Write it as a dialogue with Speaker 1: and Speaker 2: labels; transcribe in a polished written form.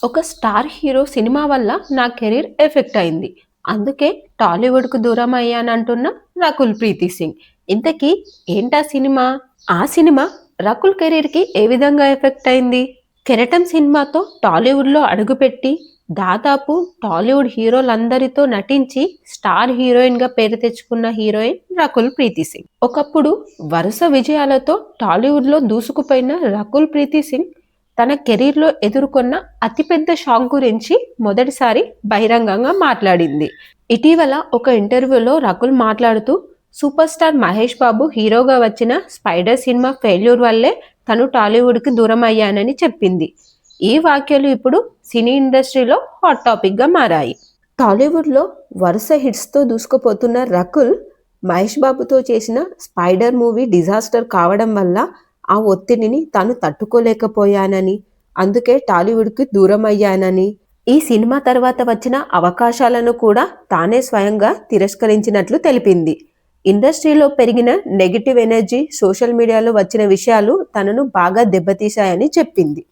Speaker 1: ఒక star hero cinema వల్ల నా కెరీర్ ఎఫెక్ట్ అయింది. అందుకే టాలీవుడ్‌కు దూరం అయ్యానంటున్న రకుల్ ప్రీతి సింగ్. ఇంతకీ ఏంటా సినిమా? ఆ సినిమా రకుల్ కెరీర్‌కి ఏ విధంగా ఎఫెక్ట్ అయింది? 'కెరటం' సినిమాతో టాలీవుడ్‌లో అడుగుపెట్టి దాదాపు టాలీవుడ్ హీరోలందరితో నటించి స్టార్ హీరోయిన్‌గా పేరు తెచ్చుకున్న హీరోయిన్ రకుల్ ప్రీతి సింగ్. ఒకప్పుడు వరుస విజయాలతో టాలీవుడ్‌లో దూసుకుపోయిన రకుల్ ప్రీతి సింగ్ తన కెరీర్‌లో ఎదుర్కొన్న అతిపెద్ద షాక్ గురించి మొదటిసారి బహిరంగంగా మాట్లాడింది. ఇటీవల ఒక ఇంటర్వ్యూలో రకుల్ మాట్లాడుతూ సూపర్ స్టార్ మహేష్ బాబు హీరోగా వచ్చిన 'స్పైడర్' సినిమా ఫెయిల్యూర్ వల్లే తను టాలీవుడ్‌కి దూరమయ్యానని చెప్పింది. ఈ వ్యాఖ్యలు ఇప్పుడు సినీ ఇండస్ట్రీలో హాట్ టాపిక్‌గా మారాయి. టాలీవుడ్‌లో వరుస హిట్స్‌తో దూసుకుపోతున్న రకుల్ మహేష్ బాబుతో చేసిన 'స్పైడర్' మూవీ డిజాస్టర్ కావడం వల్ల ఆ ఒత్తిడిని తాను తట్టుకోలేకపోయానని, అందుకే టాలీవుడ్‌కి దూరమయ్యానని, ఈ సినిమా తర్వాత వచ్చిన అవకాశాలను కూడా తానే స్వయంగా తిరస్కరించినట్లు తెలిపింది. ఇండస్ట్రీలో పెరిగిన నెగెటివ్ ఎనర్జీ, సోషల్ మీడియాలో వచ్చిన విషయాలు తనను బాగా దెబ్బతీశాయని చెప్పింది.